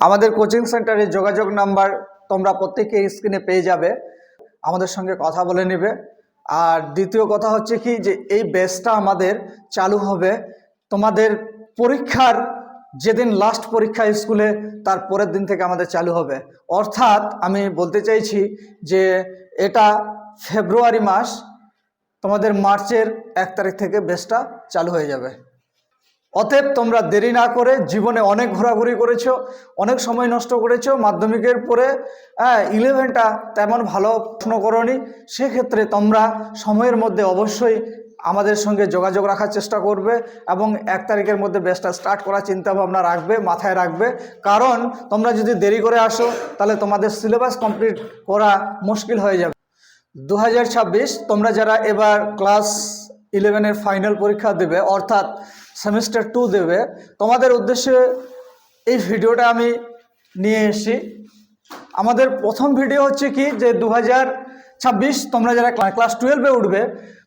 আমাদের কোচিং সেন্টারে যোগাযোগ নাম্বার তোমরা প্রত্যেকে স্ক্রিনে পেয়ে যাবে, আমাদের সঙ্গে কথা বলে নেবে। আর দ্বিতীয় কথা হচ্ছে কি যে এই ব্যাচটা আমাদের চালু হবে তোমাদের পরীক্ষার যেদিন লাস্ট পরীক্ষা স্কুলে তার পরের দিন থেকে আমাদের চালু হবে। অর্থাৎ আমি বলতে চাইছি যে এটা ফেব্রুয়ারি মাস, তোমাদের মার্চের 1 তারিখ থেকে ব্যাচটা চালু হয়ে যাবে। অতএব তোমরা দেরি না করে, জীবনে অনেক ঘোরাঘুরি করেছো, অনেক সময় নষ্ট করেছো, মাধ্যমিকের পরে 11টা তেমন ভালো প্রশ্ন করোনি, সেক্ষেত্রে তোমরা সময়ের মধ্যে অবশ্যই আমাদের সঙ্গে যোগাযোগ রাখার চেষ্টা করবে এবং 1 তারিখের মধ্যে ব্যাচটা স্টার্ট করার চিন্তাভাবনা রাখবে, মাথায় রাখবে। কারণ তোমরা যদি দেরি করে আসো তাহলে তোমাদের সিলেবাস কমপ্লিট করা মুশকিল হয়ে যাবে। 2026 তোমরা যারা এবার ক্লাস 11-এর ফাইনাল পরীক্ষা দেবে, অর্থাৎ সেমিস্টার 2 দেবে, তোমাদের উদ্দেশ্যে এই ভিডিওটা আমি নিয়ে এসেছি। আমাদের প্রথম ভিডিও হচ্ছে কি যে 2026 তোমরা যারা ক্লাস 12-এ উঠবে,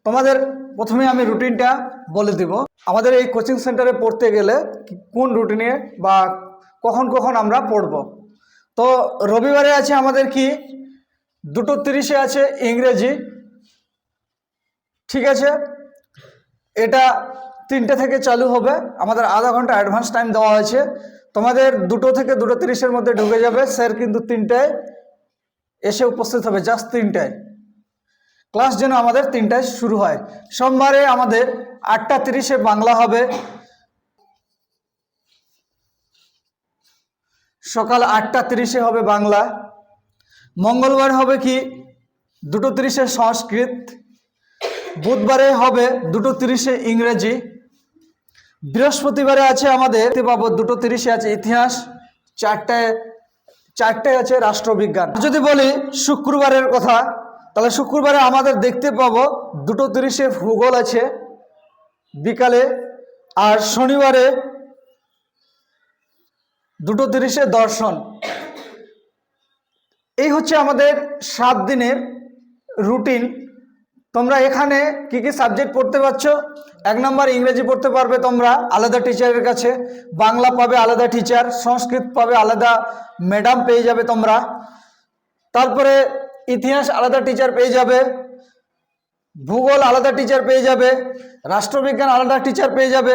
তোমাদের প্রথমে আমি রুটিনটা বলে দিব। আমাদের এই কোচিং সেন্টারে পড়তে গেলে কোন রুটিনে বা কখন কখন আমরা পড়ব। তো রবিবারে আছে আমাদের কি 2:30-এ আছে ইংরেজি, ঠিক আছে? এটা 3টে থেকে চালু হবে, আমাদের আধা ঘন্টা অ্যাডভান্স টাইম দেওয়া হয়েছে। তোমাদের 2টো থেকে 2:30-এর মধ্যে ঢুকে যাবে, স্যার কিন্তু 3টায় এসে উপস্থিত হবে, জাস্ট 3টায়। ক্লাস যেন আমাদের 3টায় শুরু হয়। সোমবারে আমাদের 8:30-এ বাংলা হবে, সকাল 8:30-এ হবে বাংলা। মঙ্গলবার হবে কি 2:30-এ সংস্কৃত, বুধবারে হবে 2:30-এ ইংরেজি, বৃহস্পতিবারে আছে আমাদের পাবো 2:30-এ আছে ইতিহাস, 4টায় আছে রাষ্ট্রবিজ্ঞান। যদি বলি শুক্রবারের কথা, তাহলে শুক্রবারে আমাদের দেখতে পাবো 2:30-এ ভূগোল আছে বিকালে, আর শনিবারে 2:30-এ দর্শন। এই হচ্ছে আমাদের 7 দিনের রুটিন। তোমরা এখানে কি কি সাবজেক্ট পড়তে পারছো? 1 নম্বর ইংরেজি পড়তে পারবে তোমরা আলাদা টিচারের কাছে, বাংলা পাবে আলাদা টিচার, সংস্কৃত পাবে আলাদা ম্যাডাম পেয়ে যাবে তোমরা, তারপরে ইতিহাস আলাদা টিচার পেয়ে যাবে, ভূগোল আলাদা টিচার পেয়ে যাবে, রাষ্ট্রবিজ্ঞান আলাদা টিচার পেয়ে যাবে,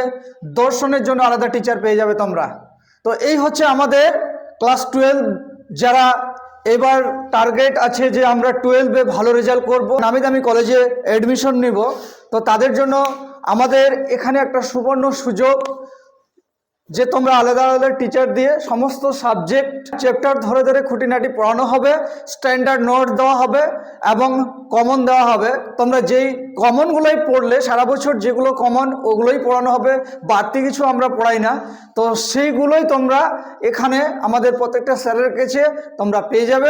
দর্শনের জন্য আলাদা টিচার পেয়ে যাবে তোমরা। তো এই হচ্ছে আমাদের ক্লাস 12 যারা এবার টার্গেট আছে যে আমরা 12-এ ভালো রেজাল্ট করব, নামি দামি কলেজে অ্যাডমিশন নিব, তো তাদের জন্য আমাদের এখানে একটা সুবর্ণ সুযোগ যে তোমরা আলাদা আলাদা টিচার দিয়ে সমস্ত সাবজেক্ট চ্যাপ্টার ধরে ধরে খুঁটিনাটি পড়ানো হবে, স্ট্যান্ডার্ড নোট দেওয়া হবে এবং কমন দেওয়া হবে। তোমরা যেই কমনগুলোই পড়লে সারা বছর যেগুলো কমন ওগুলোই পড়ানো হবে, বাড়তি কিছু আমরা পড়াই না। তো সেইগুলোই তোমরা এখানে আমাদের প্রত্যেকটা স্যারের কাছে তোমরা পেয়ে যাবে।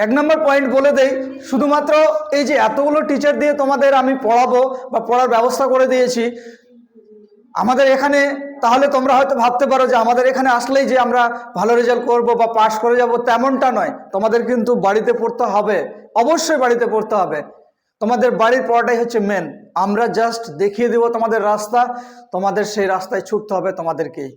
1 নম্বর পয়েন্ট বলে দেই, শুধুমাত্র এই যে এতগুলো টিচার দিয়ে তোমাদের আমি পড়াবো বা পড়ার ব্যবস্থা করে দিয়েছি আমাদের এখানে, তাহলে তোমরা হয়তো ভাবতে পারো যে আমাদের এখানে আসলেই যে আমরা ভালো রেজাল্ট করব বা পাশ করে যাব, তেমনটা নয়। তোমাদের কিন্তু বাড়িতে পড়তে হবে, অবশ্যই বাড়িতে পড়তে হবে। তোমাদের বাড়ির পড়াটাই হচ্ছে মেন। আমরা জাস্ট দেখিয়ে দেব তোমাদের রাস্তা, তোমাদের সেই রাস্তায় ছুটতে হবে তোমাদেরকেই।